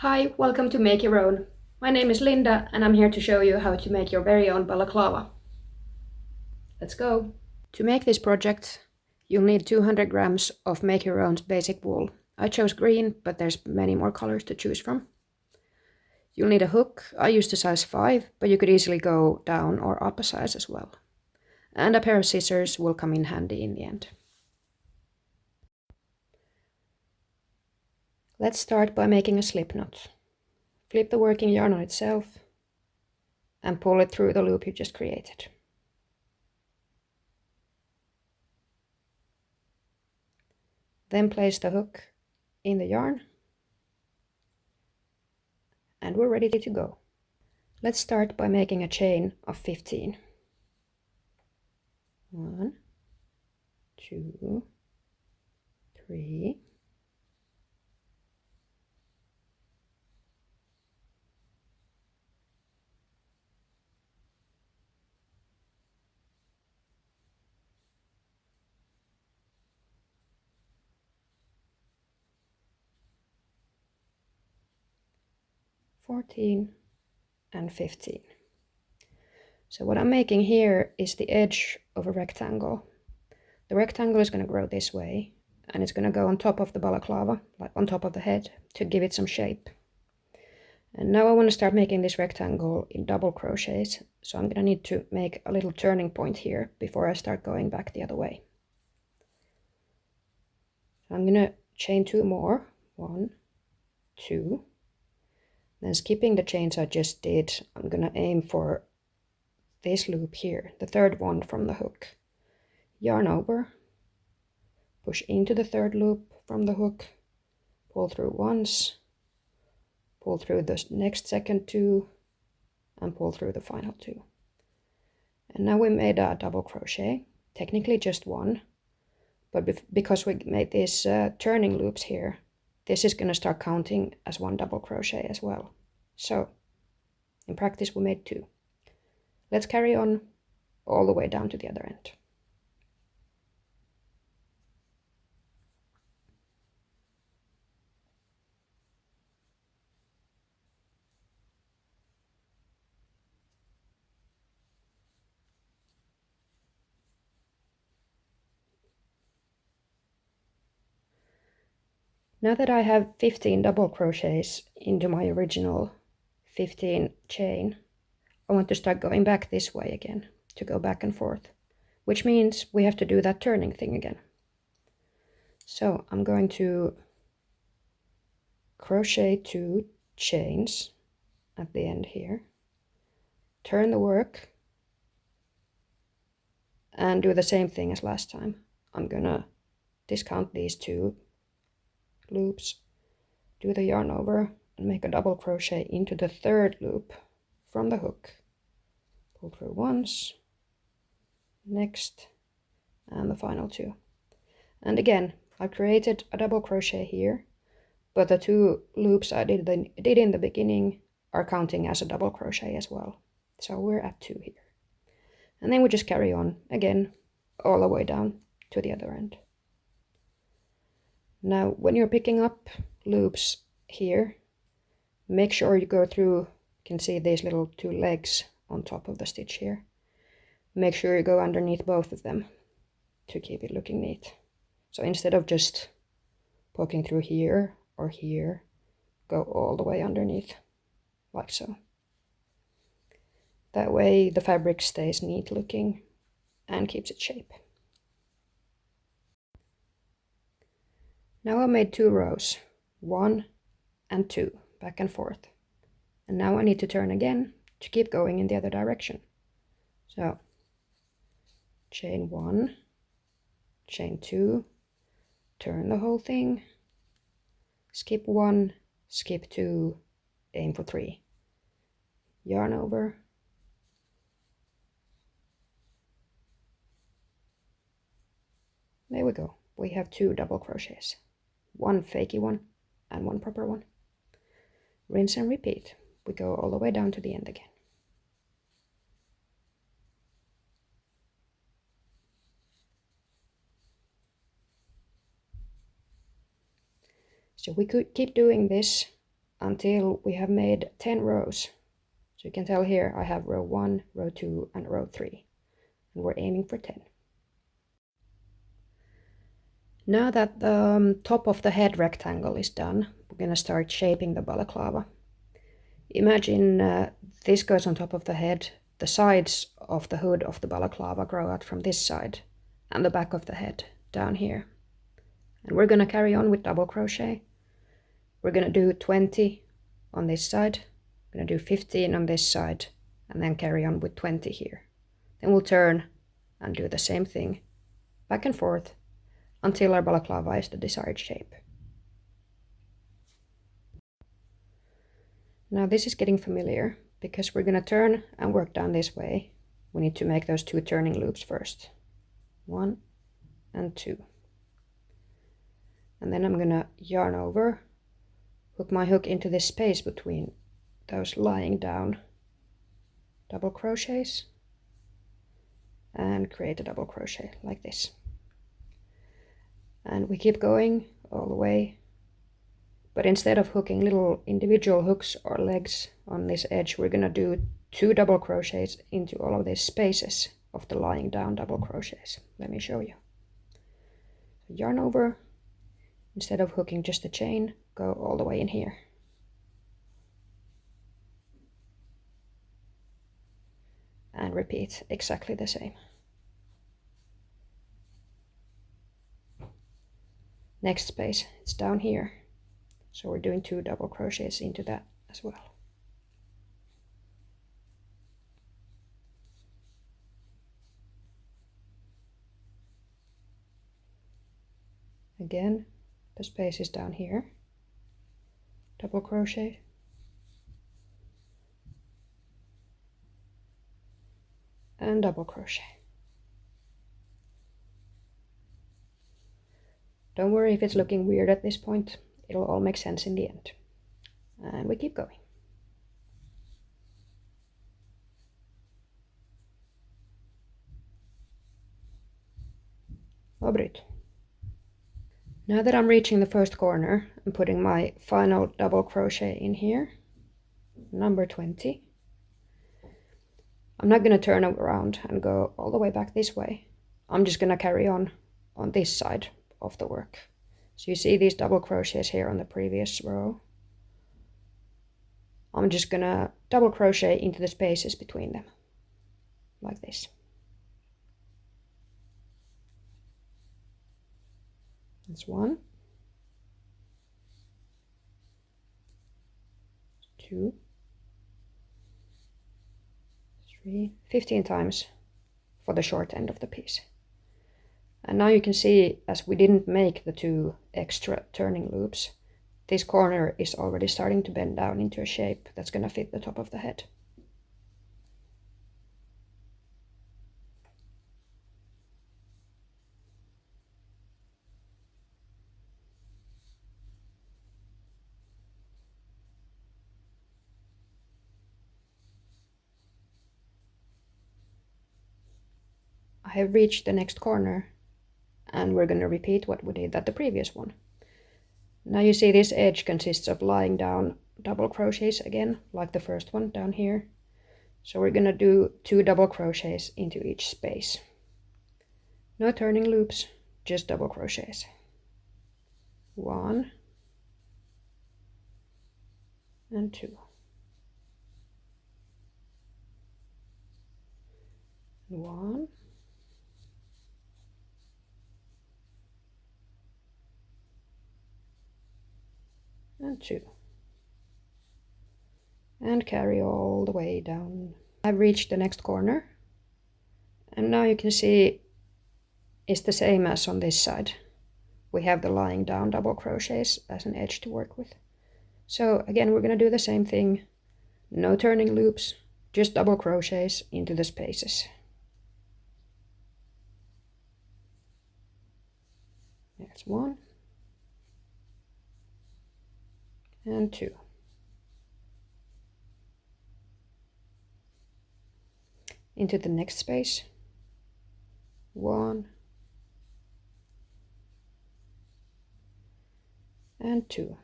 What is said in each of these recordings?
Hi, welcome to Make Your Own. My name is Linda and I'm here to show you how to make your very own balaclava. Let's go! To make this project, you'll need 200 grams of Make Your Own basic wool. I chose green, but there's many more colors to choose from. You'll need a hook. I used a size 5, but you could easily go down or up a size as well. And a pair of scissors will come in handy in the end. Let's start by making a slip knot. Flip the working yarn on itself and pull it through the loop you just created. Then place the hook in the yarn and we're ready to go. Let's start by making a chain of 15. 1, 2, 3, 14 and 15. So what I'm making here is the edge of a rectangle. The rectangle is going to grow this way and it's going to go on top of the balaclava, like on top of the head, to give it some shape. And now I want to start making this rectangle in double crochets, so I'm going to need to make a little turning point here before I start going back the other way. So I'm going to chain 2 more, 1, 2. Then skipping the chains I just did, I'm going to aim for this loop here, the third one from the hook. Yarn over, push into the third loop from the hook, pull through once, pull through the next second 2, and pull through the final 2. And now we made a double crochet, technically just one, but because we made these turning loops here, this is going to start counting as one double crochet as well. So in practice we made 2. Let's carry on all the way down to the other end. Now that I have 15 double crochets into my original 15 chain, I want to start going back this way again, to go back and forth, which means we have to do that turning thing again. So I'm going to crochet 2 chains at the end here, turn the work, and do the same thing as last time. I'm gonna discount these 2 loops, do the yarn over, and make a double crochet into the third loop from the hook. Pull through once, next, and the final 2. And again, I created a double crochet here, but the 2 loops I did in the beginning are counting as a double crochet as well. So we're at 2 here. And then we just carry on again all the way down to the other end. Now when you're picking up loops here, make sure you go through, you can see these little 2 legs on top of the stitch here. Make sure you go underneath both of them to keep it looking neat. So instead of just poking through here or here, go all the way underneath, like so. That way the fabric stays neat looking and keeps its shape. Now I made 2 rows, 1 and 2, back and forth. And now I need to turn again to keep going in the other direction. So chain 1, chain 2, turn the whole thing, skip 1, skip 2, aim for 3. Yarn over, there we go. We have 2 double crochets, 1 fakey one and 1 proper one. Rinse and repeat. We go all the way down to the end again. So we could keep doing this until we have made 10 rows. So you can tell here I have row 1, row 2, and row 3. And we're aiming for 10. Now that the top of the head rectangle is done, we're going to start shaping the balaclava. Imagine this goes on top of the head. The sides of the hood of the balaclava grow out from this side, and the back of the head down here. And we're going to carry on with double crochet. We're going to do 20 on this side. We're going to do 15 on this side, and then carry on with 20 here. Then we'll turn and do the same thing, back and forth, until our balaclava is the desired shape. Now this is getting familiar, because we're going to turn and work down this way. We need to make those 2 turning loops first. 1 and 2. And then I'm going to yarn over, hook my hook into this space between those lying down double crochets, and create a double crochet like this. And we keep going all the way, but instead of hooking little individual hooks or legs on this edge, we're going to do 2 double crochets into all of these spaces of the lying down double crochets. Let me show you. So yarn over, instead of hooking just the chain, go all the way in here. And repeat exactly the same. Next space, it's down here. So we're doing 2 double crochets into that as well. Again, the space is down here. Double crochet. And double crochet. Don't worry if it's looking weird at this point. It'll all make sense in the end. And we keep going. Avbryt. Now that I'm reaching the first corner, I'm putting my final double crochet in here, number 20. I'm not going to turn around and go all the way back this way. I'm just going to carry on this side of the work. So you see these double crochets here on the previous row. I'm just going to double crochet into the spaces between them, like this. That's 1, 2, 3, 15 times for the short end of the piece. And now you can see, as we didn't make the 2 extra turning loops, this corner is already starting to bend down into a shape that's going to fit the top of the head. I have reached the next corner, and we're going to repeat what we did at the previous one. Now you see this edge consists of lying down double crochets again, like the first one down here. So we're going to do 2 double crochets into each space. No turning loops, just double crochets. 1 and 2. 1 and 2. And carry all the way down. I've reached the next corner, and now you can see it's the same as on this side. We have the lying down double crochets as an edge to work with. So again, we're going to do the same thing. No turning loops, just double crochets into the spaces. That's 1 and 2. Into the next space. 1 and 2.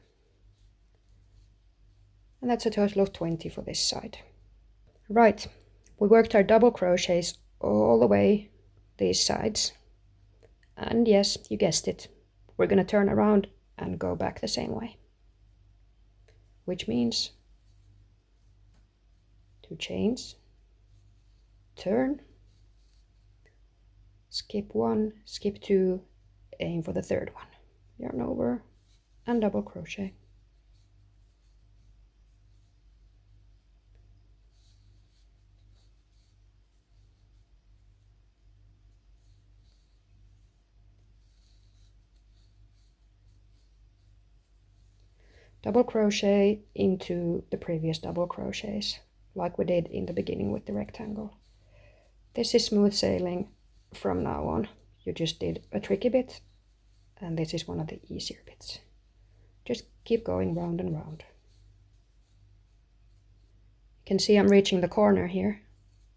And that's a total of 20 for this side. Right, we worked our double crochets all the way these sides. And yes, you guessed it, we're going to turn around and go back the same way. Which means 2 chains, turn, skip 1, skip 2, aim for the third one, yarn over and double crochet. Double crochet into the previous double crochets, like we did in the beginning with the rectangle. This is smooth sailing from now on. You just did a tricky bit, and this is one of the easier bits. Just keep going round and round. You can see I'm reaching the corner here,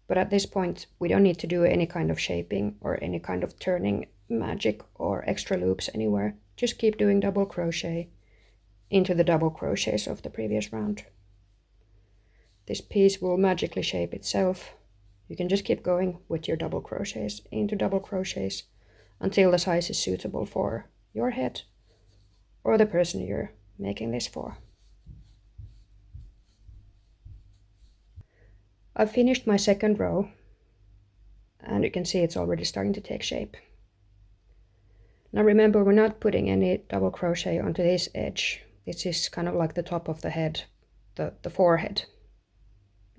but at this point we don't need to do any kind of shaping or any kind of turning magic or extra loops anywhere. Just keep doing double crochet into the double crochets of the previous round. This piece will magically shape itself. You can just keep going with your double crochets into double crochets until the size is suitable for your head or the person you're making this for. I've finished my second row, and you can see it's already starting to take shape. Now remember, we're not putting any double crochet onto this edge. This is kind of like the top of the head, the forehead,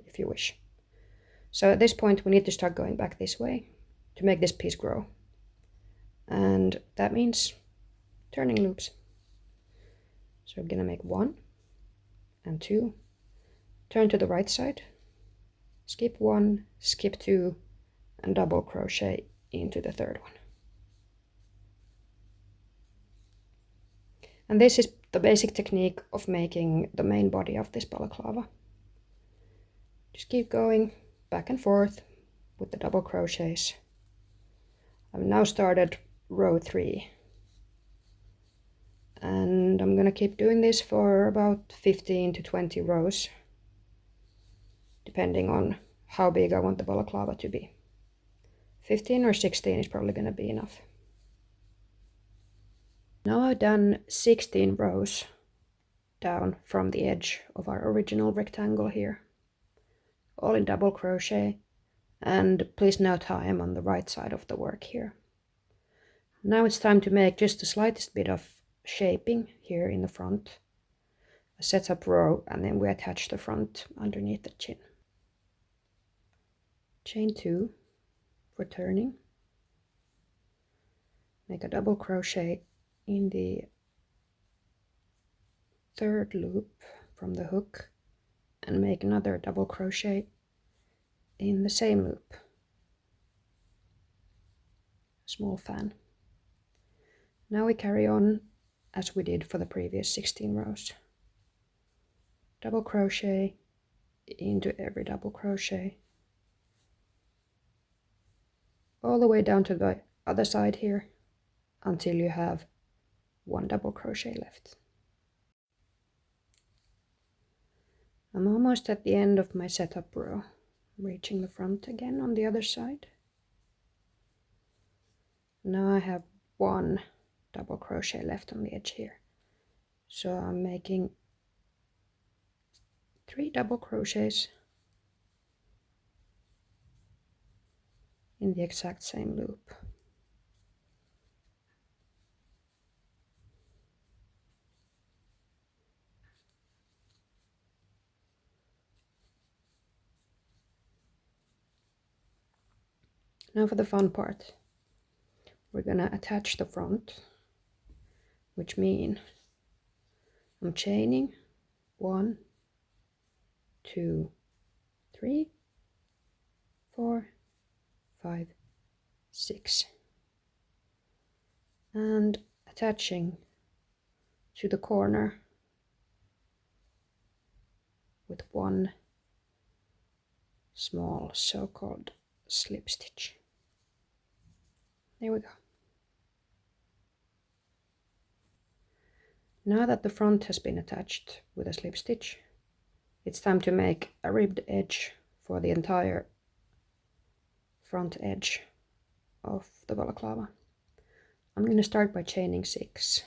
if you wish. So at this point we need to start going back this way to make this piece grow. And that means turning loops. So we're gonna make 1 and 2, turn to the right side, skip 1, skip 2, and double crochet into the third one. And this is the basic technique of making the main body of this balaclava. Just keep going back and forth with the double crochets. I've now started row 3. And I'm gonna keep doing this for about 15 to 20 rows, depending on how big I want the balaclava to be. 15 or 16 is probably gonna be enough. Now I've done 16 rows down from the edge of our original rectangle here, all in double crochet, and please note how I am on the right side of the work here. Now it's time to make just the slightest bit of shaping here in the front, a setup row, and then we attach the front underneath the chin. Chain 2 for turning, make a double crochet in the third loop from the hook and make another double crochet in the same loop, small fan. Now we carry on as we did for the previous 16 rows. Double crochet into every double crochet, all the way down to the other side here until you have 1 double crochet left. I'm almost at the end of my setup row, reaching the front again on the other side. Now I have 1 double crochet left on the edge here, so I'm making 3 double crochets in the exact same loop. Now for the fun part. We're gonna attach the front, which means I'm chaining 1, 2, 3, 4, 5, 6, and attaching to the corner with 1 small so-called slip stitch. There we go. Now that the front has been attached with a slip stitch, It's time to make a ribbed edge for the entire front edge of the balaclava. I'm going to start by chaining 6.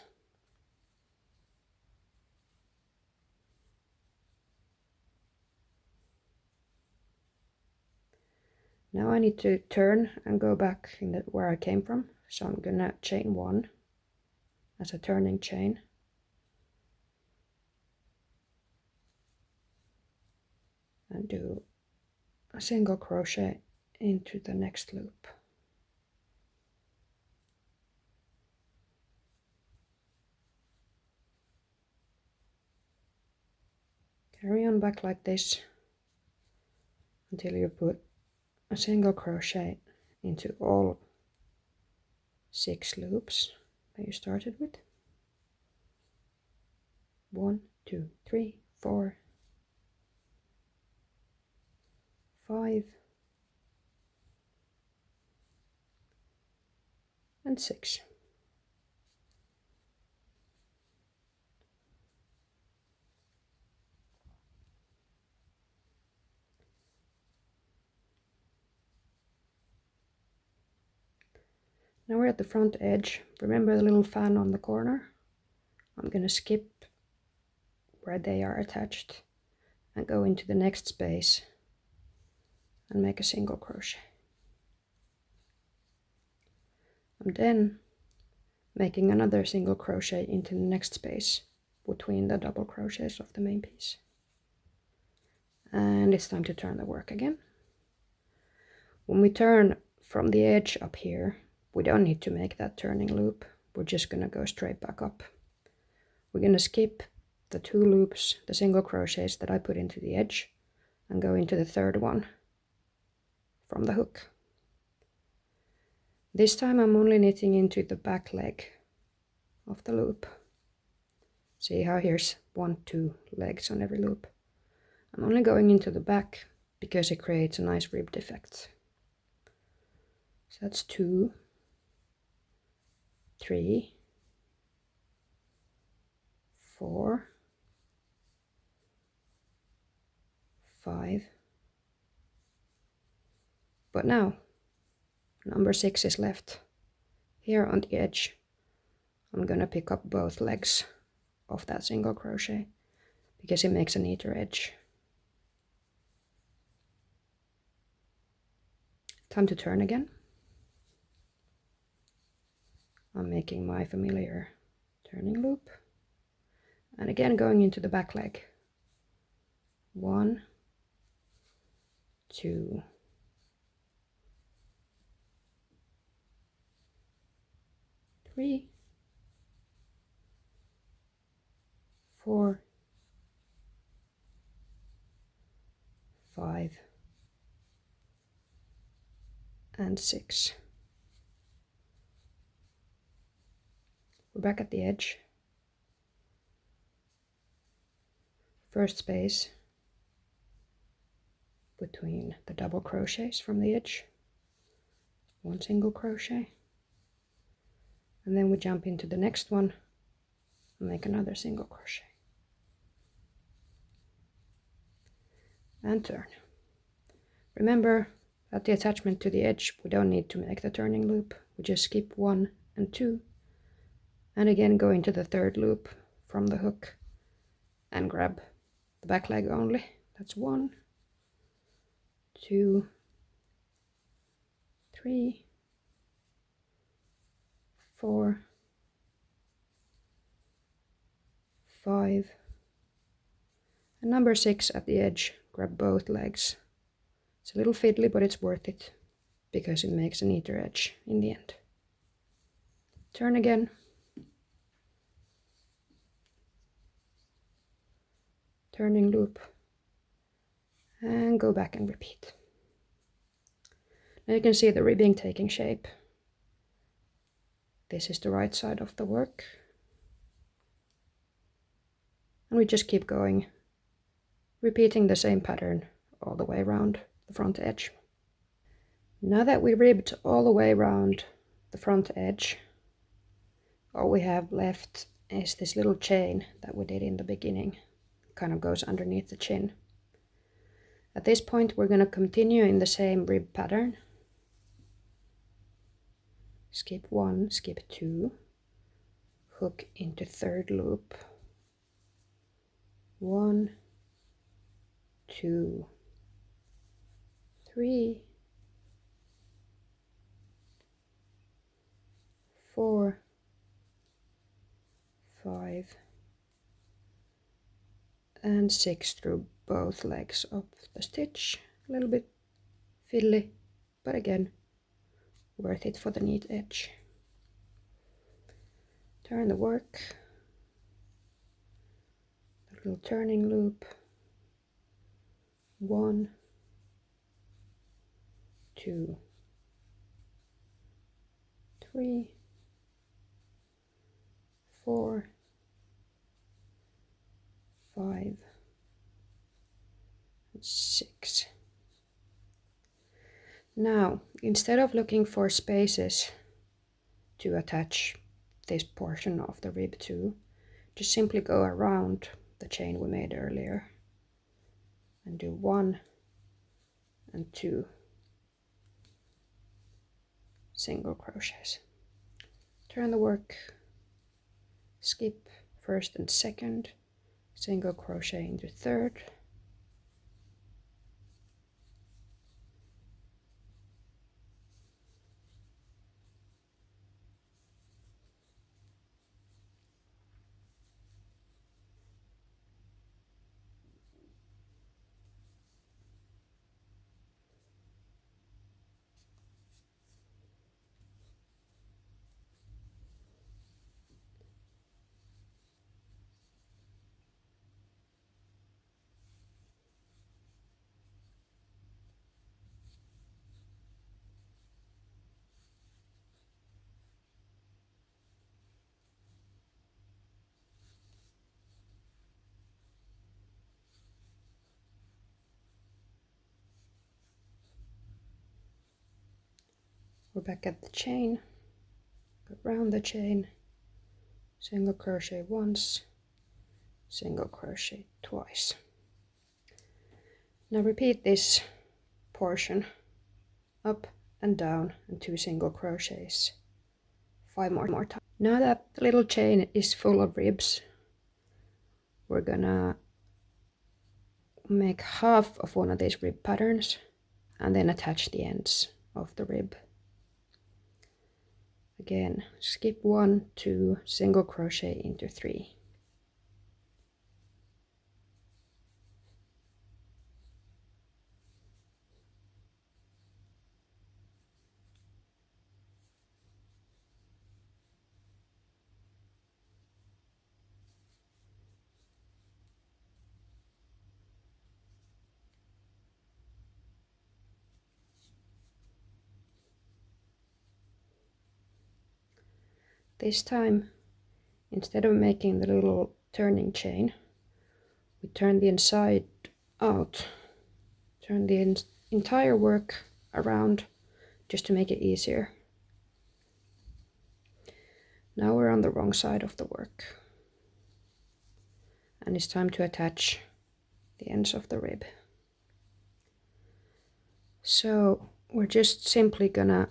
Now I need to turn and go back in where I came from, so I'm going to chain 1 as a turning chain. And do a single crochet into the next loop. Carry on back like this until you put a single crochet into all 6 loops that you started with. 1, 2, 3, 4, 5, and 6. Now we're at the front edge. Remember the little fan on the corner? I'm going to skip where they are attached and go into the next space and make a single crochet. I'm then making another single crochet into the next space between the double crochets of the main piece. And it's time to turn the work again. When we turn from the edge up here, we don't need to make that turning loop. We're just going to go straight back up. We're going to skip the 2 loops, the single crochets that I put into the edge, and go into the third one from the hook. This time I'm only knitting into the back leg of the loop. See how here's 1, 2 legs on every loop. I'm only going into the back because it creates a nice ribbed effect. So that's 2, 3, 4, 5. But now number 6 is left. Here on the edge, I'm gonna pick up both legs of that single crochet because it makes a neater edge. Time to turn again. I'm making my familiar turning loop. And again going into the back leg. 1, 2, 3, 4, 5, and 6. We're back at the edge. First space between the double crochets from the edge. 1 single crochet. And then we jump into the next one and make another single crochet. And turn. Remember that the attachment to the edge, we don't need to make the turning loop. We just skip 1 and 2. And again go into the third loop from the hook and grab the back leg only. That's 1, 2, 3, 4, 5, and number 6 at the edge. Grab both legs. It's a little fiddly, but it's worth it because it makes a neater edge in the end. Turn again. Turning loop. And go back and repeat. Now you can see the ribbing taking shape. This is the right side of the work. And we just keep going, repeating the same pattern all the way around the front edge. Now that we ribbed all the way around the front edge, all we have left is this little chain that we did in the beginning. It kind of goes underneath the chin. At this point we're going to continue in the same rib pattern. Skip 1, skip 2, hook into third loop, 1, 2, 3, 4, 5, and 6 through both legs of the stitch. A little bit fiddly, but again, worth it for the neat edge. Turn the work, the little turning loop, 1, 2, 3, 4, 5, and 6. Now, instead of looking for spaces to attach this portion of the rib to, just simply go around the chain we made earlier and do 1 and 2 single crochets. Turn the work, skip first and second, single crochet into third, we're back at the chain, go around the chain, single crochet once, single crochet twice. Now repeat this portion up and down and 2 single crochets 5 more times. Now that the little chain is full of ribs, we're gonna make half of one of these rib patterns and then attach the ends of the rib. Again, skip 1, 2, single crochet into 3. This time, instead of making the little turning chain, we turn the inside out, turn the entire work around just to make it easier. Now we're on the wrong side of the work, and it's time to attach the ends of the rib. So we're just simply gonna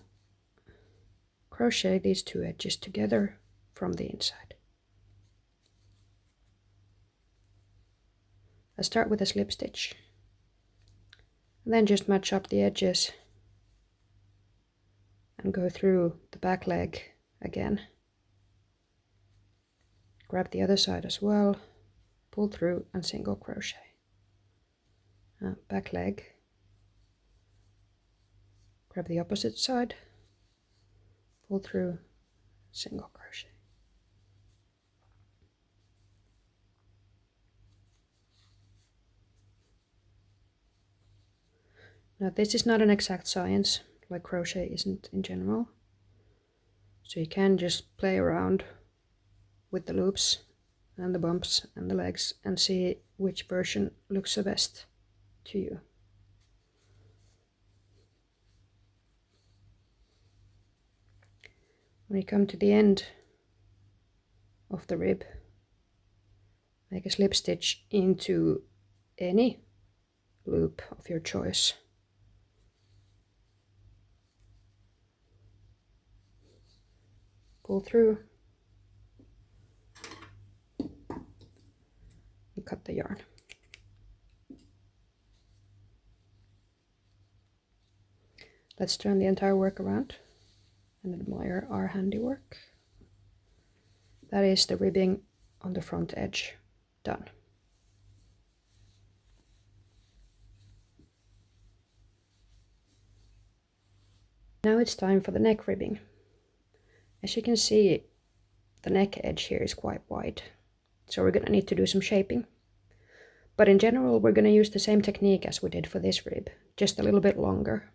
crochet these 2 edges together from the inside. I start with a slip stitch, and then just match up the edges and go through the back leg again. Grab the other side as well, pull through and single crochet. Back leg, grab the opposite side, pull through, single crochet. Now this is not an exact science, like crochet isn't in general, so you can just play around with the loops and the bumps and the legs and see which version looks the best to you. When you come to the end of the rib, make a slip stitch into any loop of your choice. Pull through and cut the yarn. Let's turn the entire work around and admire our handiwork. That is the ribbing on the front edge done. Now it's time for the neck ribbing. As you can see, the neck edge here is quite wide, so we're going to need to do some shaping. But in general, we're going to use the same technique as we did for this rib, just a little bit longer.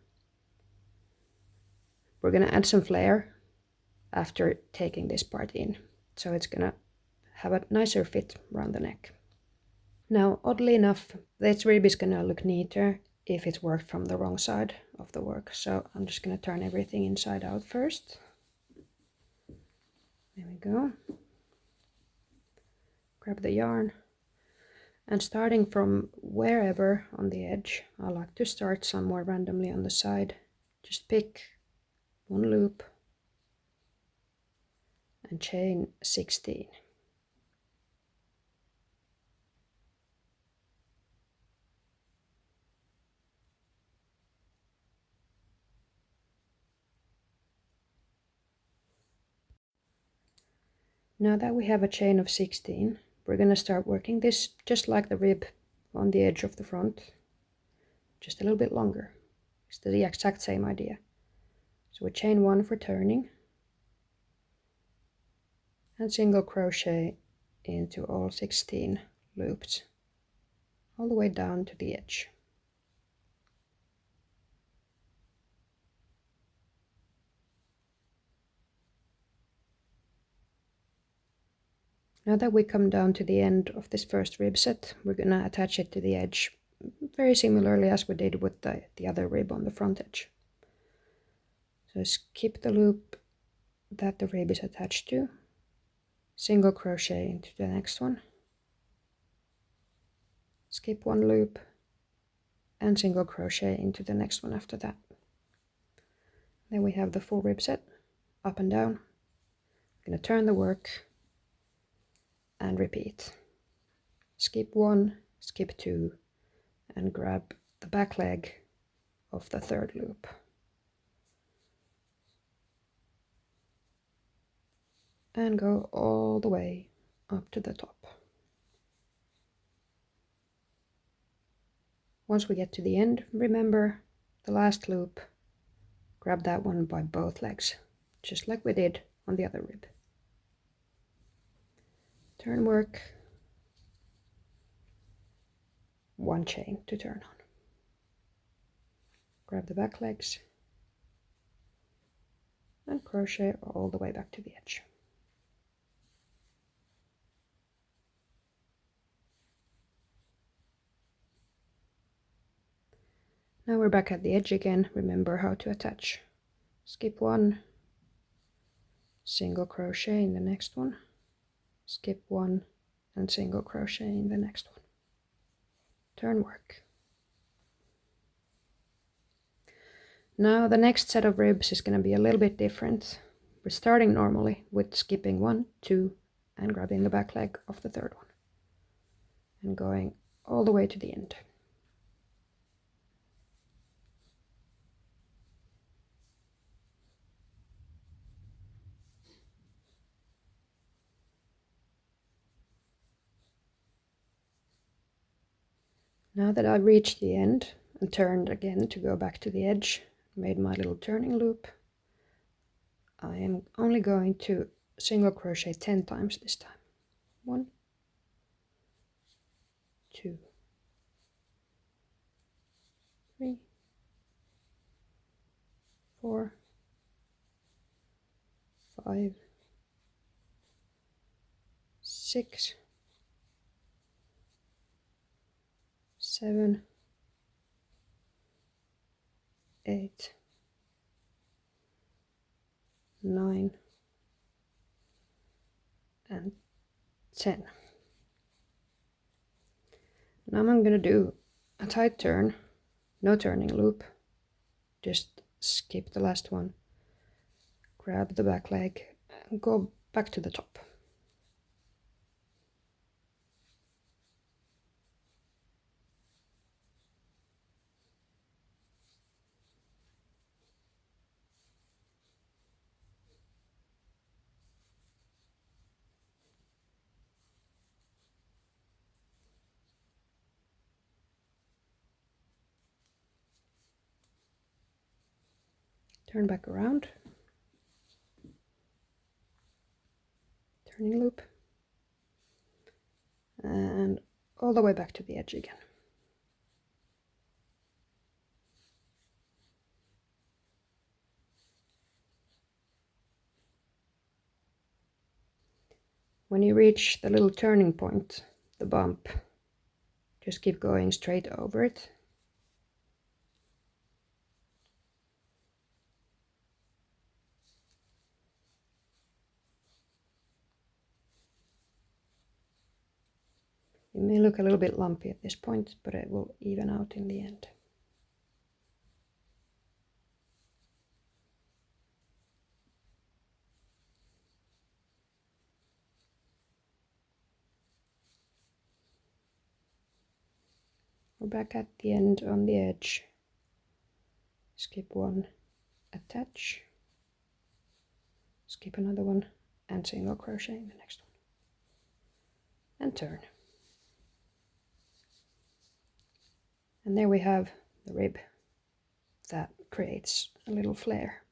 We're going to add some flare after taking this part in, so it's going to have a nicer fit around the neck. Now, oddly enough, this rib is going to look neater if it's worked from the wrong side of the work. So I'm just going to turn everything inside out first. There we go. Grab the yarn. And starting from wherever on the edge, I like to start somewhere randomly on the side. Just pick one loop and chain 16. Now that we have a chain of 16, we're going to start working this just like the rib on the edge of the front, just a little bit longer. It's the exact same idea. So we chain 1 for turning and single crochet into all 16 loops, all the way down to the edge. Now that we come down to the end of this first rib set, we're going to attach it to the edge very similarly as we did with the other rib on the front edge. So skip the loop that the rib is attached to, single crochet into the next one, skip one loop, and single crochet into the next one after that. Then we have the full rib set, up and down. I'm going to turn the work and repeat. Skip 1, skip 2, and grab the back leg of the third loop. And go all the way up to the top. Once we get to the end, remember the last loop, grab that one by both legs, just like we did on the other rib. Turn work, one chain to turn on. Grab the back legs and crochet all the way back to the edge. Now we're back at the edge again. Remember how to attach. Skip 1, single crochet in the next one, skip 1 and single crochet in the next one. Turn work. Now the next set of ribs is going to be a little bit different. We're starting normally with skipping 1, 2 and grabbing the back leg of the third one and going all the way to the end. Now that I've reached the end and turned again to go back to the edge, made my little turning loop, I am only going to single crochet 10 times this time. 1, 2, 3, 4, 5, 6, 7, 8, 9, and 10. Now I'm going to do a tight turn, no turning loop, just skip the last one, grab the back leg and go back to the top. Turn back around, turning loop, and all the way back to the edge again. When you reach the little turning point, the bump, just keep going straight over it. It may look a little bit lumpy at this point, but it will even out in the end. We're back at the end on the edge. Skip one, attach, skip another one, and single crochet in the next one. And turn. And there we have the rib that creates a little flare.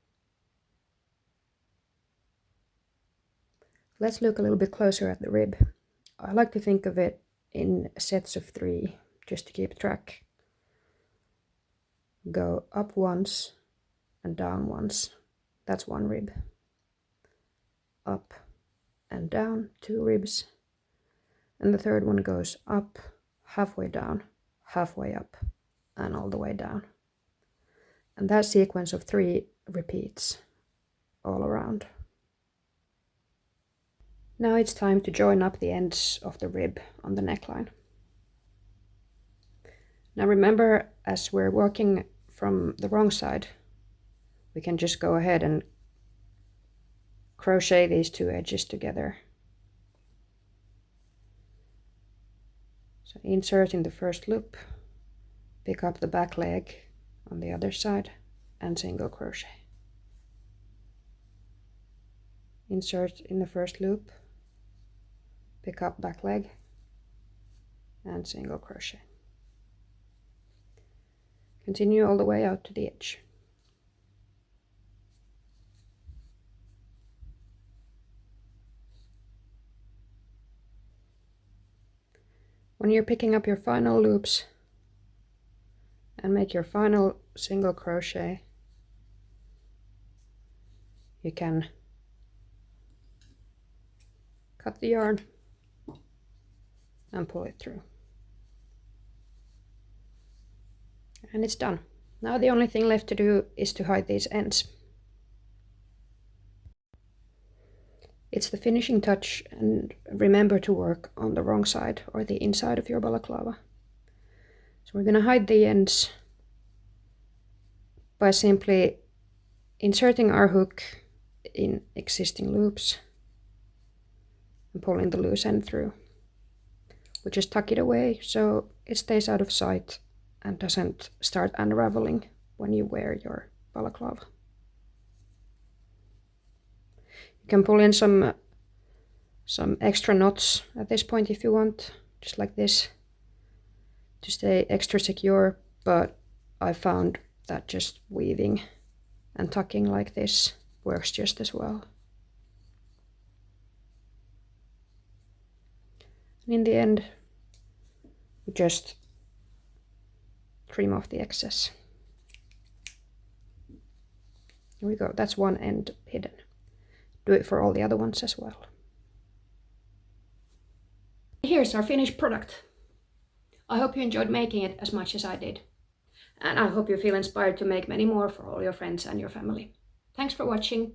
Let's look a little bit closer at the rib. I like to think of it in sets of 3, just to keep track. Go up once and down once. That's one rib. Up and down, 2 ribs. And the third one goes up, halfway down, halfway up, and all the way down. And that sequence of 3 repeats all around. Now it's time to join up the ends of the rib on the neckline. Now remember, as we're working from the wrong side, we can just go ahead and crochet these 2 edges together. So insert in the first loop, pick up the back leg on the other side and single crochet. Insert in the first loop, pick up back leg and single crochet. Continue all the way out to the edge. When you're picking up your final loops and make your final single crochet, you can cut the yarn and pull it through. And it's done. Now the only thing left to do is to hide these ends. It's the finishing touch, and remember to work on the wrong side or the inside of your balaclava. So we're going to hide the ends by simply inserting our hook in existing loops and pulling the loose end through. We just tuck it away so it stays out of sight and doesn't start unraveling when you wear your balaclava. You can pull in some extra knots at this point if you want, just like this, to stay extra secure, but I found that just weaving and tucking like this works just as well. And in the end, we just trim off the excess. Here we go, that's one end hidden. Do it for all the other ones as well. Here's our finished product. I hope you enjoyed making it as much as I did. And I hope you feel inspired to make many more for all your friends and your family. Thanks for watching.